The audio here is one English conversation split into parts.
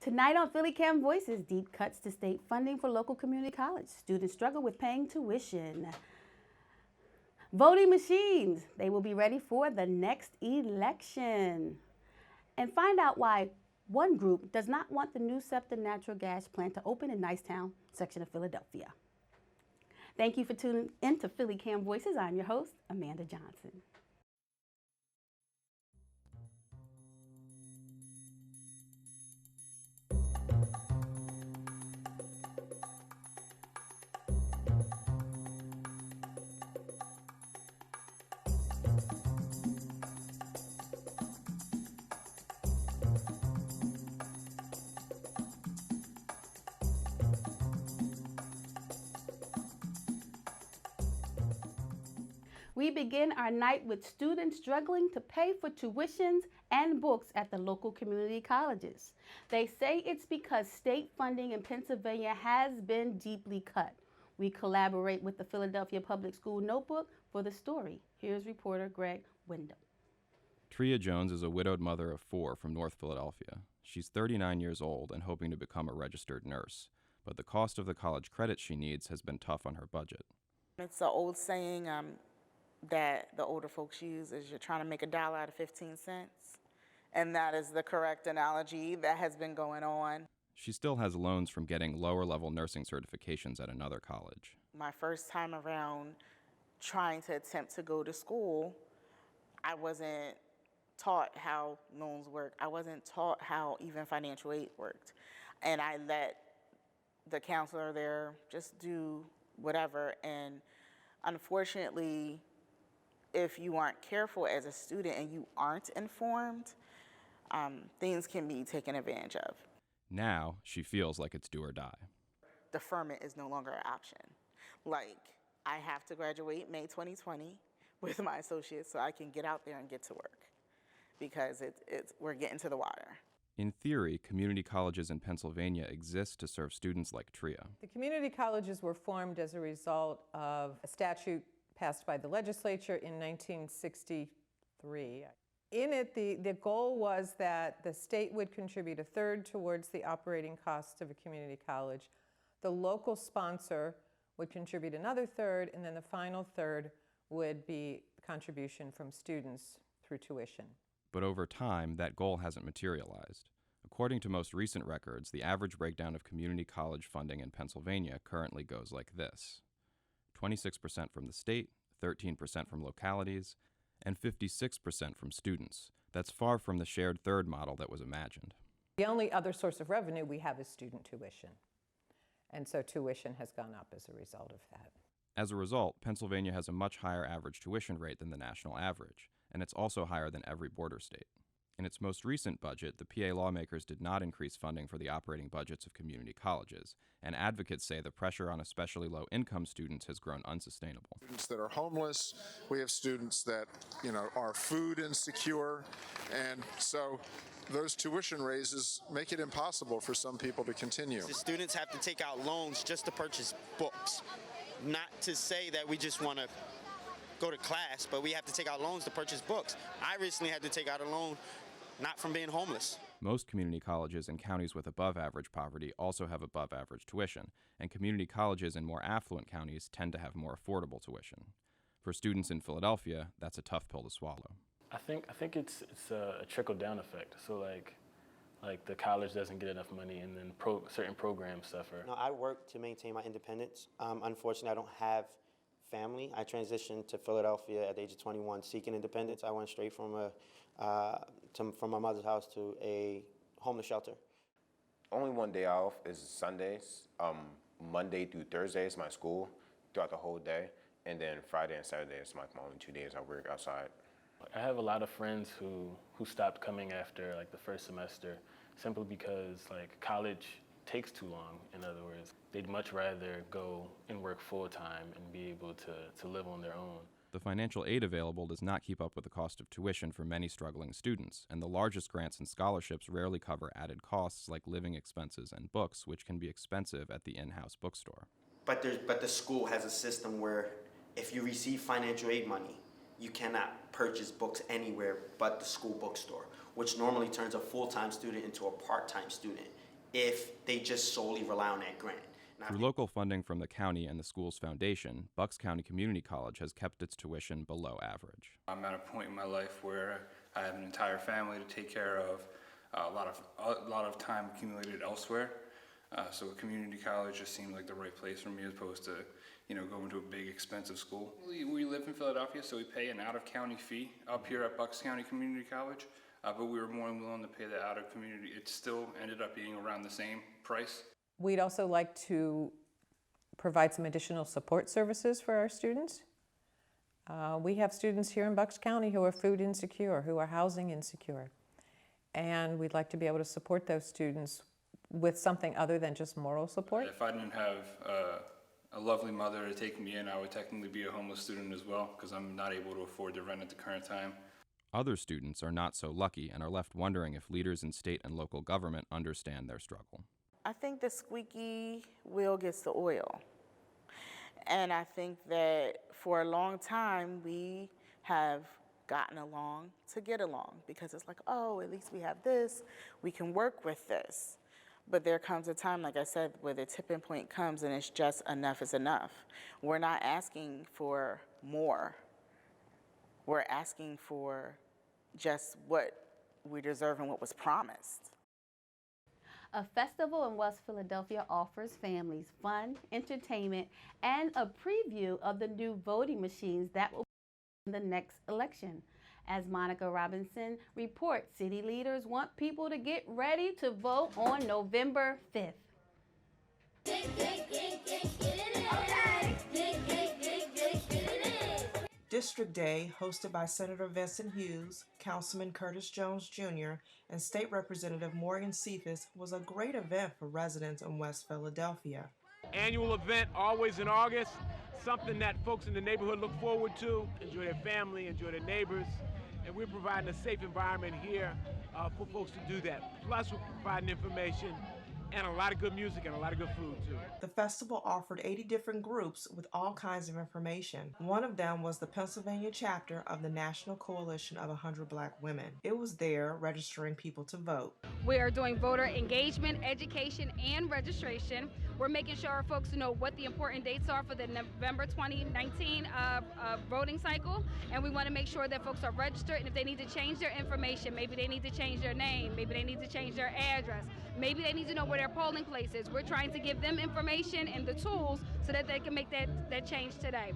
Tonight on PhillyCAM Voices, deep cuts to state funding for local community college. Students struggle with paying tuition. Voting machines, they will be ready for the next election. And find out why one group does not want the new SEPTA natural gas plant to open in Nicetown section of Philadelphia. Thank you for tuning in to PhillyCAM Voices. I'm your host, Amanda Johnson. We begin our night with students struggling to pay for tuitions and books at the local community colleges. They say it's because state funding in Pennsylvania has been deeply cut. We collaborate with the Philadelphia Public School Notebook for the story. Here's reporter Greg Wyndham. Tria Jones is a widowed mother of 4 from North Philadelphia. She's 39 years old and hoping to become a registered nurse, but the cost of the college credits she needs has been tough on her budget. It's an old saying that the older folks use is you're trying to make $1 out of 15 cents. And that is the correct analogy that has been going on. She still has loans from getting lower-level nursing certifications at another college. My first time around trying to attempt to go to school, I wasn't taught how loans work. I wasn't taught how even financial aid worked. And I let the counselor there just do whatever. And unfortunately, if you aren't careful as a student and you aren't informed, things can be taken advantage of. Now, she feels like it's do or die. Deferment is no longer an option. Like, I have to graduate May 2020 with my associates so I can get out there and get to work because we're getting to the wire. In theory, community colleges in Pennsylvania exist to serve students like Tria. The community colleges were formed as a result of a statute passed by the legislature in 1963. In it, the goal was that the state would contribute 1/3 towards the operating costs of a community college. The local sponsor would contribute another 1/3, and then the final 1/3 would be contribution from students through tuition. But over time, that goal hasn't materialized. According to most recent records, the average breakdown of community college funding in Pennsylvania currently goes like this: 26% from the state, 13% from localities, and 56% from students. That's far from the shared third model that was imagined. The only other source of revenue we have is student tuition. And so tuition has gone up as a result of that. As a result, Pennsylvania has a much higher average tuition rate than the national average, and it's also higher than every border state. In its most recent budget, the PA lawmakers did not increase funding for the operating budgets of community colleges, and advocates say the pressure on especially low-income students has grown unsustainable. Students that are homeless, we have students that, are food insecure, and so those tuition raises make it impossible for some people to continue. The students have to take out loans just to purchase books, not to say that we just want to go to class, but we have to take out loans to purchase books. I recently had to take out a loan not from being homeless. Most community colleges in counties with above-average poverty also have above-average tuition, and community colleges in more affluent counties tend to have more affordable tuition. For students in Philadelphia, that's a tough pill to swallow. I think it's a trickle-down effect. So like the college doesn't get enough money, and then certain programs suffer. No, I work to maintain my independence. Unfortunately, I don't have family. I transitioned to Philadelphia at the age of 21, seeking independence. I went straight from my mother's house to a homeless shelter. Only one day off is Sundays. Monday through Thursday is my school throughout the whole day, and then Friday and Saturday is my only 2 days I work outside. I have a lot of friends who stopped coming after the first semester simply because college takes too long. In other words, they'd much rather go and work full-time and be able to live on their own. The financial aid available does not keep up with the cost of tuition for many struggling students, and the largest grants and scholarships rarely cover added costs like living expenses and books, which can be expensive at the in-house bookstore. But the school has a system where if you receive financial aid money, you cannot purchase books anywhere but the school bookstore, which normally turns a full-time student into a part-time student. if they just solely rely on that grant. Through local funding from the county and the school's foundation, Bucks County Community College has kept its tuition below average. I'm at a point in my life where I have an entire family to take care of, a lot of time accumulated elsewhere. So a community college just seemed like the right place for me, as opposed to, going to a big expensive school. We live in Philadelphia, so we pay an out-of-county fee up here at Bucks County Community College, but we were more than willing to pay the out-of-community. It still ended up being around the same price. We'd also like to provide some additional support services for our students. We have students here in Bucks County who are food insecure, who are housing insecure, and we'd like to be able to support those students with something other than just moral support. If I didn't have a lovely mother to take me in, I would technically be a homeless student as well, because I'm not able to afford to rent at the current time. Other students are not so lucky and are left wondering if leaders in state and local government understand their struggle. I think the squeaky wheel gets the oil. And I think that for a long time, we have gotten along to get along, because it's like, oh, at least we have this, we can work with this. But there comes a time, like I said, where the tipping point comes and it's just enough is enough. We're not asking for more. We're asking for just what we deserve and what was promised. A festival in West Philadelphia offers families fun, entertainment, and a preview of the new voting machines that will be in the next election. As Monica Robinson reports, city leaders want people to get ready to vote on November 5th. District Day, hosted by Senator Vincent Hughes, Councilman Curtis Jones Jr., and State Representative Morgan Cephas, was a great event for residents in West Philadelphia. Annual event, always in August, something that folks in the neighborhood look forward to, enjoy their family, enjoy their neighbors, and we're providing a safe environment here for folks to do that. Plus, we're providing information and a lot of good music and a lot of good food, too. The festival offered 80 different groups with all kinds of information. One of them was the Pennsylvania chapter of the National Coalition of 100 Black Women. It was there registering people to vote. We are doing voter engagement, education, and registration. We're making sure our folks know what the important dates are for the November 2019 voting cycle, and we want to make sure that folks are registered, and if they need to change their information, maybe they need to change their name, maybe they need to change their address, maybe they need to know where their polling place is. We're trying to give them information and the tools so that they can make that change today.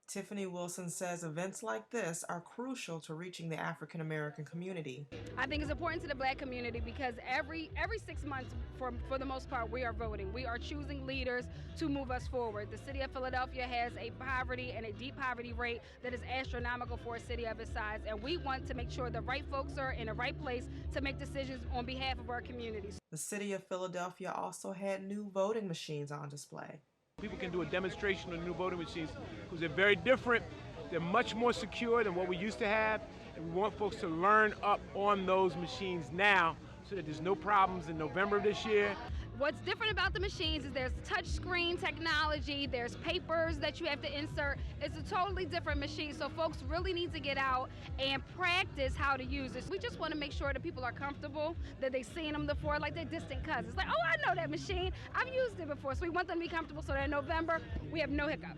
Tiffany Wilson says events like this are crucial to reaching the African American community. I think it's important to the Black community because every 6 months, for the most part, we are voting. We are choosing leaders to move us forward. The city of Philadelphia has a poverty and a deep poverty rate that is astronomical for a city of its size, and we want to make sure the right folks are in the right place to make decisions on behalf of our communities. The city of Philadelphia also had new voting machines on display. People can do a demonstration of new voting machines because they're very different. They're much more secure than what we used to have, and we want folks to learn up on those machines now so that there's no problems in November of this year. What's different about the machines is there's touch screen technology, there's papers that you have to insert. It's a totally different machine, so folks really need to get out and practice how to use this. We just want to make sure that people are comfortable, that they've seen them before, like they're distant cousins. Like, oh, I know that machine. I've used it before. So we want them to be comfortable so that in November, we have no hiccups.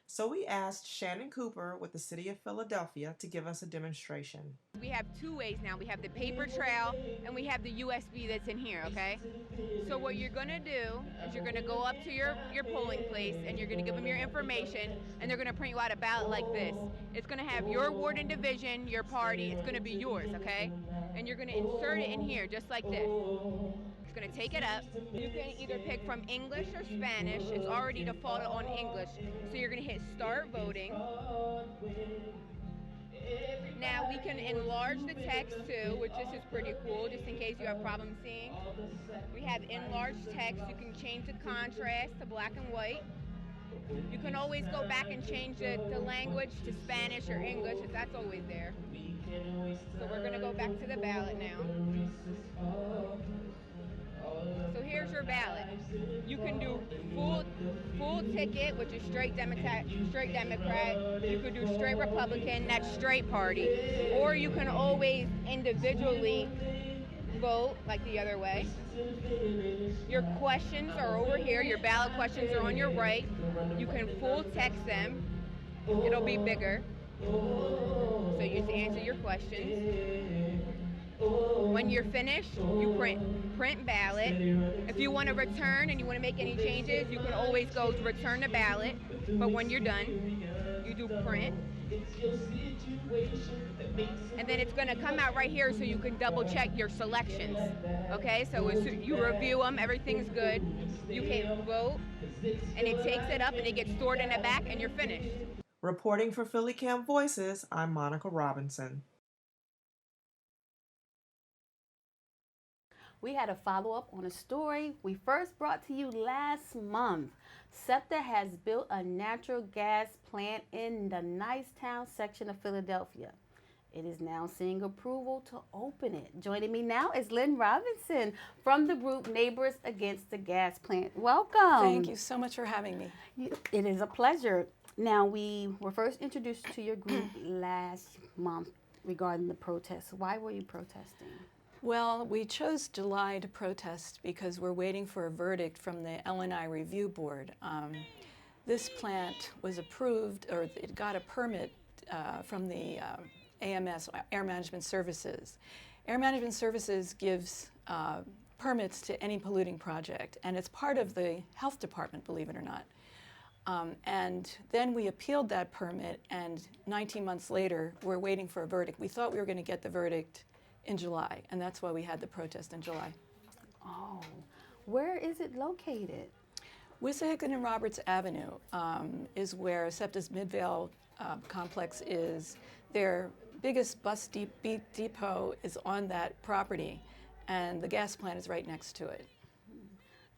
So we asked Shannon Cooper with the City of Philadelphia to give us a demonstration. We have two ways now. We have the paper trail and we have the USB that's in here, okay? So what you're gonna do is you're gonna go up to your polling place and you're gonna give them your information and they're gonna print you out a ballot like this. It's gonna have your ward and division, your party, it's gonna be yours, okay? And you're gonna insert it in here just like this. It's gonna take it up. You can either pick from English or Spanish. It's already defaulted on English. So you're gonna hit start voting. Now we can enlarge the text too, which this is pretty cool, just in case you have problems seeing. We have enlarged text. You can change the contrast to black and white. You can always go back and change the language to Spanish or English, if that's always there. So we're gonna go back to the ballot now. So here's your ballot. You can do full ticket, which is straight Democrat. You could do straight Republican, that's straight party. Or you can always individually vote like the other way. Your questions are over here. Your ballot questions are on your right. You can full text them. It'll be bigger. So you just answer your questions. When you're finished, you print ballot. If you want to return and you want to make any changes, you can always go to return the ballot. But when you're done, you do print. And then it's going to come out right here so you can double check your selections. Okay, so as you review them, everything's good. You hit vote, and it takes it up and it gets stored in the back, and you're finished. Reporting for PhillyCAM Voices, I'm Monica Robinson. We had a follow-up on a story we first brought to you last month. SEPTA has built a natural gas plant in the Nicetown section of Philadelphia. It is now seeking approval to open it. Joining me now is Lynn Robinson from the group Neighbors Against the Gas Plant. Welcome. Thank you so much for having me. It is a pleasure. Now, we were first introduced to your group last month regarding the protests. Why were you protesting? Well, we chose July to protest because we're waiting for a verdict from the L&I Review Board. This plant was approved, or it got a permit from the AMS, Air Management Services. Air Management Services gives permits to any polluting project, and it's part of the health department, believe it or not. And then we appealed that permit, and 19 months later, we're waiting for a verdict. We thought we were going to get the verdict in July, and that's why we had the protest in July. Oh, where is it located? Wissahickon and Roberts Avenue is where SEPTA's Midvale complex is. Their biggest bus depot is on that property, and the gas plant is right next to it.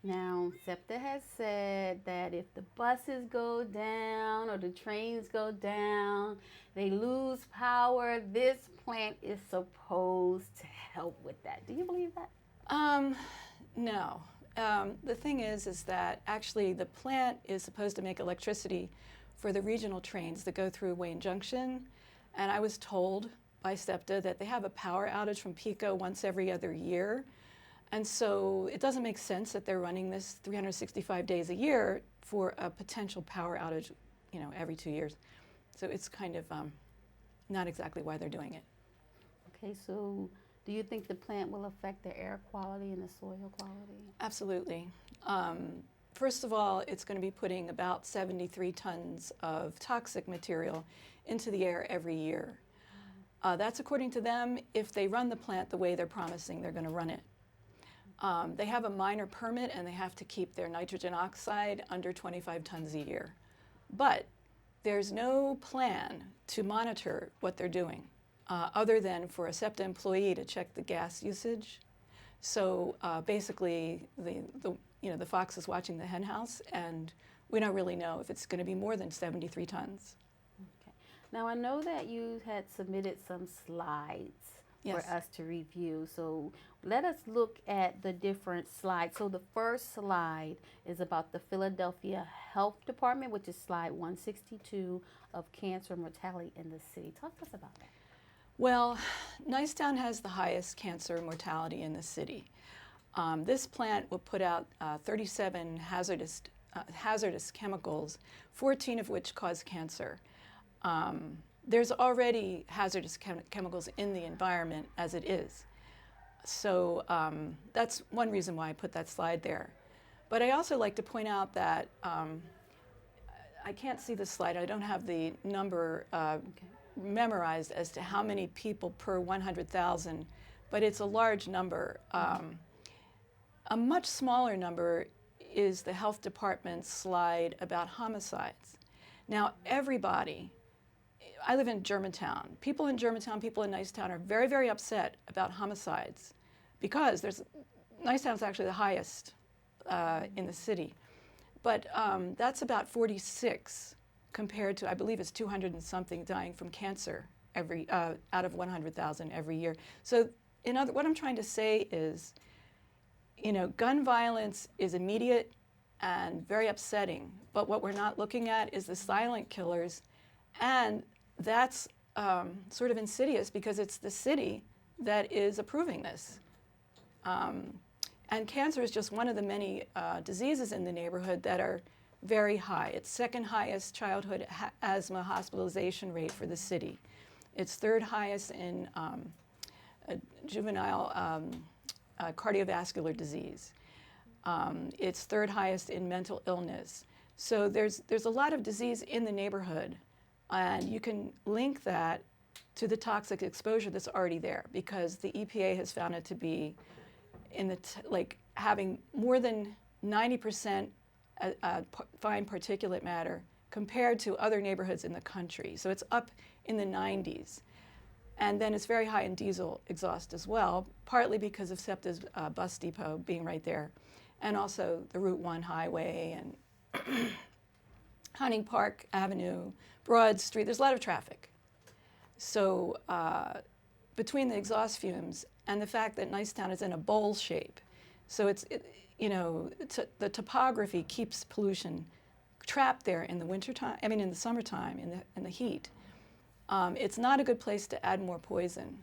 Now, SEPTA has said that if the buses go down or the trains go down, they lose power. This plant is supposed to help with that. Do you believe that? No. The thing is that actually the plant is supposed to make electricity for the regional trains that go through Wayne Junction. And I was told by SEPTA that they have a power outage from PICO once every other year. And so it doesn't make sense that they're running this 365 days a year for a potential power outage, every 2 years. So it's kind of not exactly why they're doing it. Okay, so do you think the plant will affect the air quality and the soil quality? Absolutely. First of all, it's going to be putting about 73 tons of toxic material into the air every year. That's according to them. If they run the plant the way they're promising, they're going to run it. They have a minor permit, and they have to keep their nitrogen oxide under 25 tons a year. But there's no plan to monitor what they're doing, other than for a SEPTA employee to check the gas usage. So basically, the fox is watching the hen house, and we don't really know if it's going to be more than 73 tons. Okay. Now, I know that you had submitted some slides for us to review. So let us look at the different slides. So the first slide is about the Philadelphia Health Department, which is slide 162 of cancer mortality in the city. Talk to us about that. Well, Nicetown has the highest cancer mortality in the city. This plant will put out 37 hazardous chemicals, 14 of which cause cancer. There's already hazardous chemicals in the environment as it is. So that's one reason why I put that slide there. But I also like to point out that I can't see the slide. I don't have the number memorized as to how many people per 100,000, but it's a large number. A much smaller number is the health department's slide about homicides. Now, everybody, I live in Germantown. People in Germantown, people in Nicetown are very, very upset about homicides because Nicetown's actually the highest in the city. But that's about 46 compared to, I believe it's 200 and something dying from cancer out of 100,000 every year. So what I'm trying to say is, gun violence is immediate and very upsetting, but what we're not looking at is the silent killers, and that's sort of insidious because it's the city that is approving this. And cancer is just one of the many diseases in the neighborhood that are very high. It's second highest childhood asthma hospitalization rate for the city. It's third highest in juvenile cardiovascular disease. It's third highest in mental illness. So there's a lot of disease in the neighborhood, and you can link that to the toxic exposure that's already there, because the EPA has found it to be in the like having more than 90% fine particulate matter compared to other neighborhoods in the country. So it's up in the 90s. And then it's very high in diesel exhaust as well, partly because of SEPTA's bus depot being right there, and also the Route 1 highway and Hunting Park Avenue, Broad Street. There's a lot of traffic. So between the exhaust fumes and the fact that Nicetown is in a bowl shape, so the topography keeps pollution trapped there in the wintertime, in the summertime, in the heat. It's not a good place to add more poison.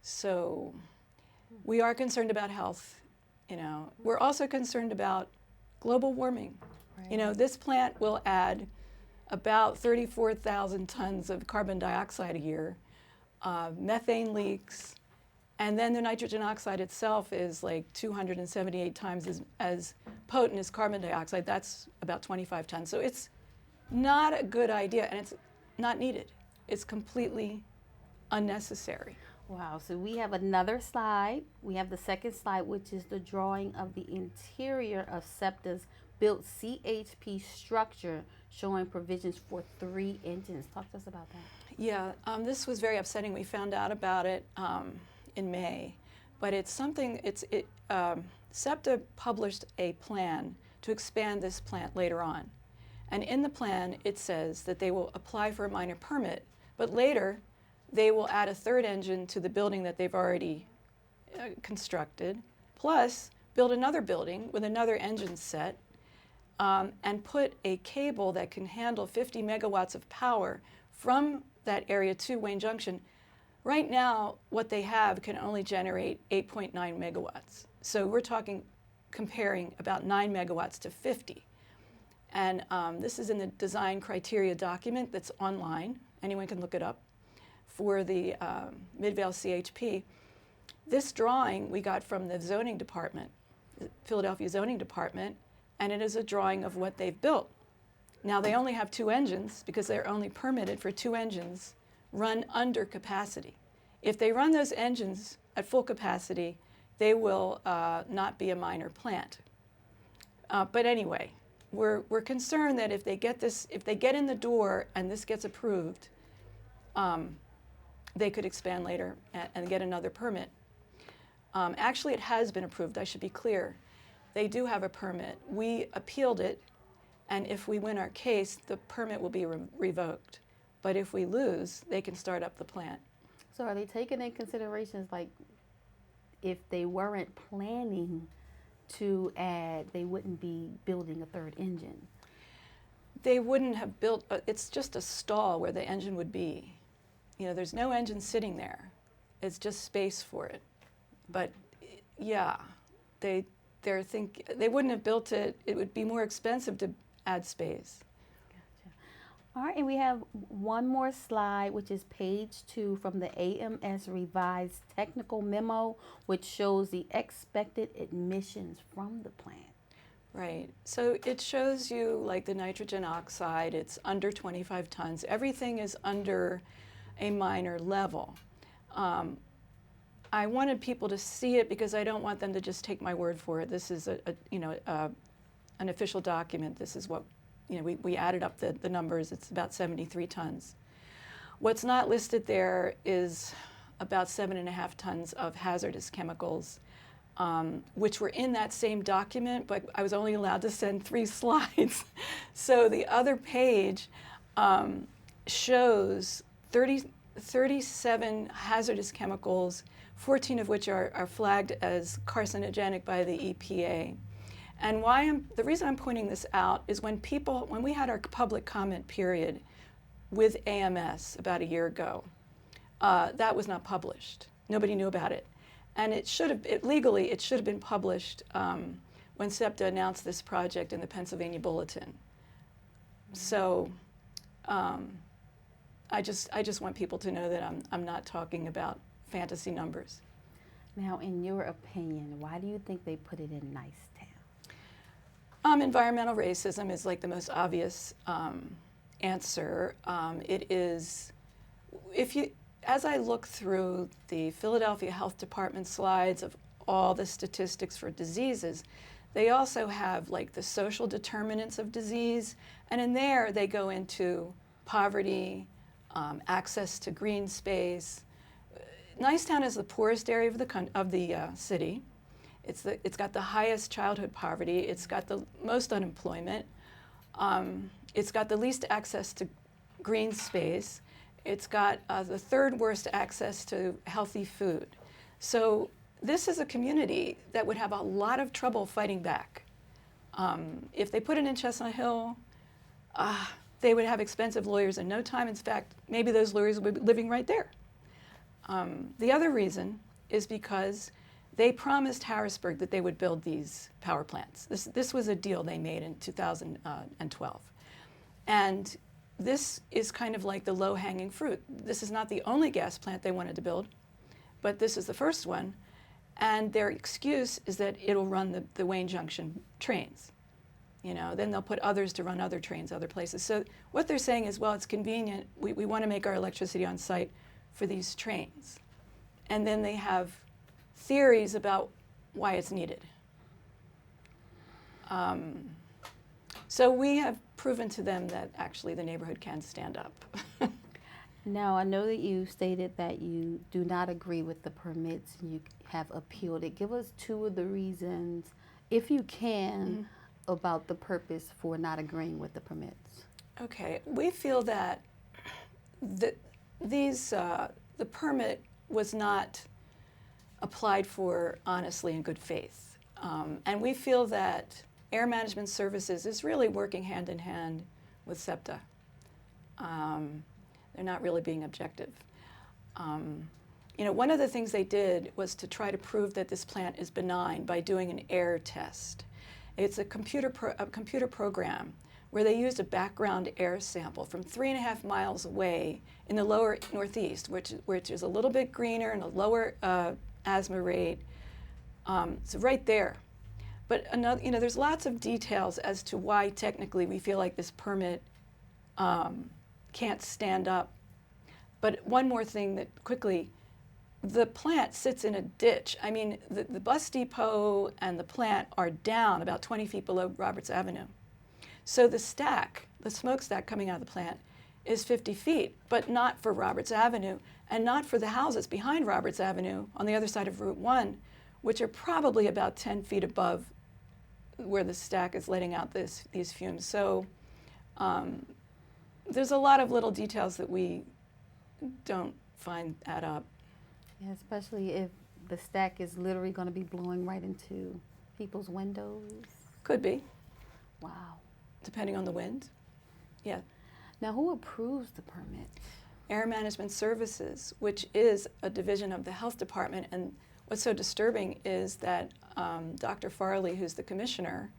So we are concerned about health. We're also concerned about global warming. Right. This plant will add about 34,000 tons of carbon dioxide a year, methane leaks, and then the nitrogen oxide itself is like 278 times as potent as carbon dioxide. That's about 25 tons. So it's not a good idea, and it's not needed. It's completely unnecessary. Wow, so we have another slide. We have the second slide, which is the drawing of the interior of SEPTA's built CHP structure, showing provisions for 3 engines. Talk to us about that. Yeah, this was very upsetting. We found out about it in May, but it's something, SEPTA published a plan to expand this plant later on. And in the plan, it says that they will apply for a minor permit, but later they will add a 3rd engine to the building that they've already constructed, plus build another building with another engine set, and put a cable that can handle 50 megawatts of power from that area to Wayne Junction. Right now, what they have can only generate 8.9 megawatts. So we're comparing about 9 megawatts to 50. And this is in the design criteria document that's online. Anyone can look it up for the Midvale CHP. This drawing we got from the zoning department, the Philadelphia zoning department, and it is a drawing of what they've built. Now they only have 2 engines because they're only permitted for 2 engines run under capacity. If they run those engines at full capacity, they will not be a minor plant. But anyway, we're concerned that if they get in the door and this gets approved, they could expand later and get another permit. Actually, it has been approved, I should be clear. They do have a permit. We appealed it, and if we win our case, the permit will be revoked. But if we lose, they can start up the plant. So are they taking in considerations like if they weren't planning to add, they wouldn't be building a 3rd engine? They wouldn't have built, it's just a stall where the engine would be. There's no engine sitting there. It's just space for it. But yeah, they wouldn't have built it. It would be more expensive to add space. Gotcha. All right, and we have one more slide, which is page 2 from the AMS revised technical memo, which shows the expected emissions from the plant. Right. So it shows you like the nitrogen oxide, it's under 25 tons. Everything is under a minor level. I wanted people to see it because I don't want them to just take my word for it. This is an official document. This is what, we added up the numbers. It's about 73 tons. What's not listed there is about 7.5 tons of hazardous chemicals, which were in that same document, but I was only allowed to send 3 slides. So the other page shows 37 hazardous chemicals, 14 of which are flagged as carcinogenic by the EPA. And the reason I'm pointing this out is when we had our public comment period with AMS about a year ago, that was not published. Nobody knew about it. And it should have, legally, it should have been published when SEPTA announced this project in the Pennsylvania Bulletin. So I just want people to know that I'm not talking about fantasy numbers. Now, in your opinion, why do you think they put it in Nicetown? Environmental racism is like the most obvious answer. It is, as I look through the Philadelphia Health Department slides of all the statistics for diseases, they also have like the social determinants of disease, and in there they go into poverty, access to green space. Nicetown is the poorest area of the city. It's got the highest childhood poverty. It's got the most unemployment. It's got the least access to green space. It's got the third worst access to healthy food. So this is a community that would have a lot of trouble fighting back. If they put it in Chestnut Hill, they would have expensive lawyers in no time. In fact, maybe those lawyers would be living right there. The other reason is because they promised Harrisburg that they would build these power plants. This was a deal they made in 2012. And this is kind of like the low-hanging fruit. This is not the only gas plant they wanted to build, but this is the first one. And their excuse is that it'll run the Wayne Junction trains. You know, then they'll put others to run other trains other places. So what they're saying is, well, it's convenient. We want to make our electricity on site for these trains. And then they have theories about why it's needed. So we have proven to them that actually the neighborhood can stand up. Now, I know that you stated that you do not agree with the permits and you have appealed it. Give us two of the reasons, if you can, about the purpose for not agreeing with the permits. Okay, we feel that the permit was not applied for honestly in good faith. And we feel that Air Management Services is really working hand in hand with SEPTA. They're not really being objective. You know, one of the things they did was to try to prove that this plant is benign by doing an air test. It's a computer program where they used a background air sample from 3.5 miles away in the lower northeast, which is a little bit greener and a lower asthma rate. So right there. But another, you know, there's lots of details as to why technically we feel like this permit can't stand up. But one more thing that quickly, the plant sits in a ditch. I mean, the bus depot and the plant are down about 20 feet below Roberts Avenue. So the stack, the smokestack coming out of the plant, is 50 feet, but not for Roberts Avenue and not for the houses behind Roberts Avenue on the other side of Route 1, which are probably about 10 feet above where the stack is letting out these fumes. So there's a lot of little details that we don't find add up. Yeah, especially if the stack is literally going to be blowing right into people's windows. Could be. Wow. Depending on the wind. Yeah. Now, who approves the permit? Air Management Services, which is a division of the health department. And what's so disturbing is that Dr. Farley, who's the commissioner,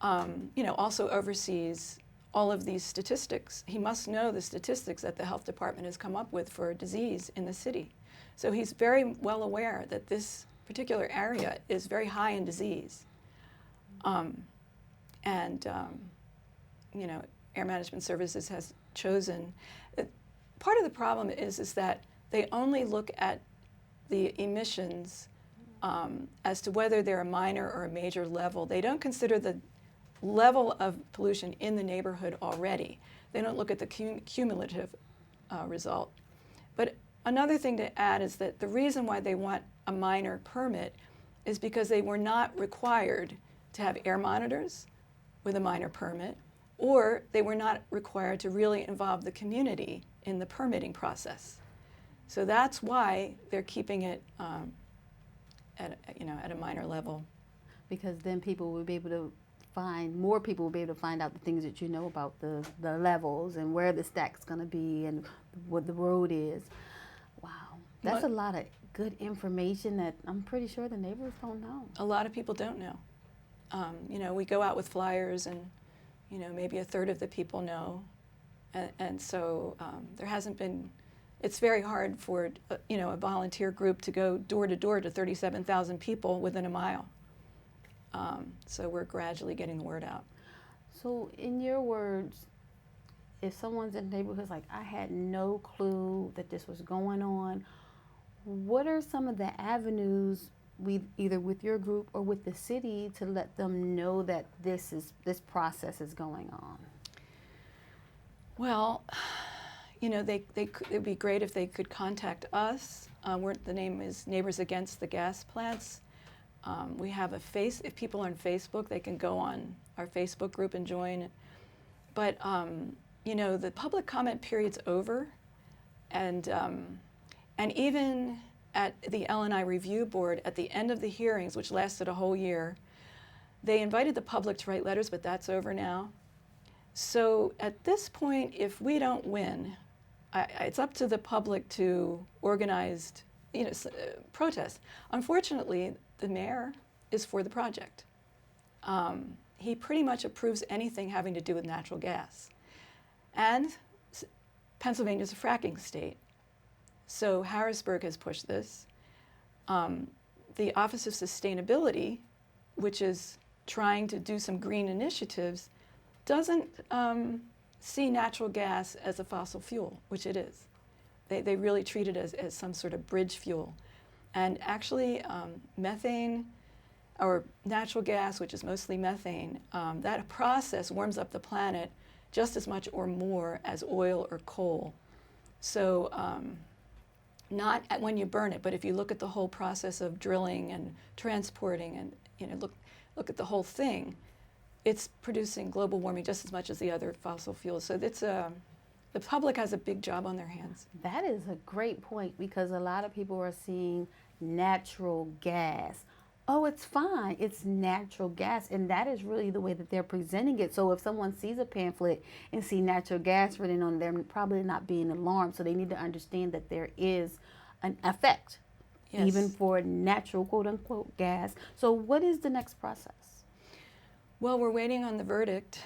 you know, also oversees all of these statistics. He must know the statistics that the health department has come up with for disease in the city. So he's very well aware that this particular area is very high in disease. You know, Air Management Services has chosen. Part of the problem is that they only look at the emissions as to whether they're a minor or a major level. They don't consider the level of pollution in the neighborhood already. They don't look at the cumulative result. But another thing to add is that the reason why they want a minor permit is because they were not required to have air monitors with a minor permit, or they were not required to really involve the community in the permitting process. So that's why they're keeping it at a minor level. Because then people will be able to more people will be able to find out the things that you know about the levels and where the stack's going to be and what the road is. Wow, that's a lot of good information that I'm pretty sure the neighbors don't know. A lot of people don't know. You know, we go out with flyers and, you know, maybe a third of the people know. And so there hasn't been, it's very hard for, you know, a volunteer group to go door to door to 37,000 people within a mile. So we're gradually getting the word out. So in your words, if someone's in the neighborhood like, I had no clue that this was going on, what are some of the avenues either with your group or with the city to let them know that this process is going on? Well, you know, it'd be great if they could contact us. The name is Neighbors Against the Gas Plants. We have if people are on Facebook, they can go on our Facebook group and join. But, you know, the public comment period's over, and even at the L&I Review Board, at the end of the hearings, which lasted a whole year, they invited the public to write letters, but that's over now. So at this point, if we don't win, it's up to the public to organize, you know, protest. Unfortunately, the mayor is for the project. He pretty much approves anything having to do with natural gas. And Pennsylvania's a fracking state. So Harrisburg has pushed this. The Office of Sustainability, which is trying to do some green initiatives, doesn't see natural gas as a fossil fuel, which it is. They really treat it as some sort of bridge fuel. And actually, methane, or natural gas, which is mostly methane, that process warms up the planet just as much or more as oil or coal. So not when you burn it, but if you look at the whole process of drilling and transporting and, you know, look at the whole thing, it's producing global warming just as much as the other fossil fuels. So it's the public has a big job on their hands. That is a great point, because a lot of people are seeing natural gas. Oh, it's fine, it's natural gas, and that is really the way that they're presenting it. So if someone sees a pamphlet and see natural gas written on it, they're probably not being alarmed. So they need to understand that there is an effect, Yes. even for natural, quote unquote, gas. So what is the next process? Well, we're waiting on the verdict.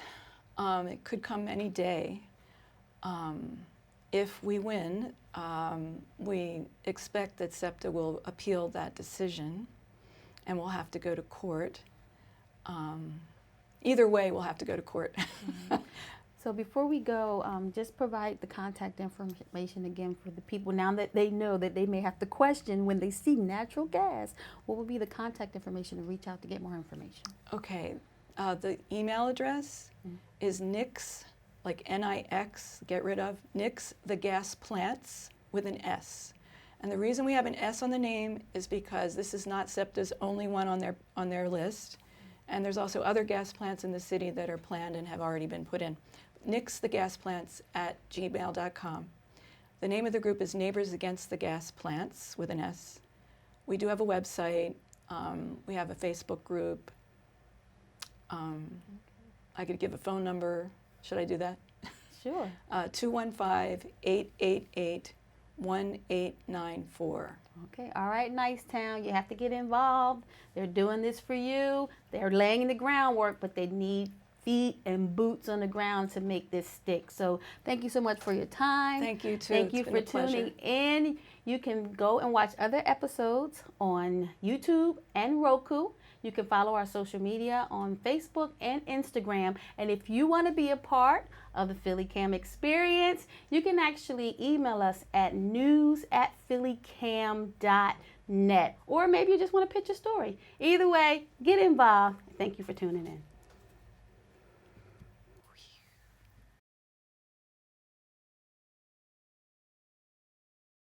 It could come any day. If we win, we expect that SEPTA will appeal that decision, and we'll have to go to court. Either way, we'll have to go to court. So before we go, just provide the contact information again for the people now that they know that they may have to question when they see natural gas. What would be the contact information to reach out to get more information? Okay, the email address is Nix, like N-I-X, get rid of, Nix the Gas Plants with an S. And the reason we have an S on the name is because this is not SEPTA's only one on their list. And there's also other gas plants in the city that are planned and have already been put in. nixthegasplants@gmail.com. The name of the group is Neighbors Against the Gas Plants with an S. We do have a website. We have a Facebook group. I could give a phone number. Should I do that? Sure. 215-888-1894. Okay, all right, Nicetown, you have to get involved. They're doing this for you. They're laying the groundwork, but they need feet and boots on the ground to make this stick. So thank you so much for your time. Thank you, too. Thank you It's for been a pleasure. tuning in. You can go and watch other episodes on YouTube and Roku. You can follow our social media on Facebook and Instagram. And if you want to be a part of the PhillyCAM experience, you can actually email us at news@phillycam.net. Or maybe you just want to pitch a story. Either way, get involved. Thank you for tuning in.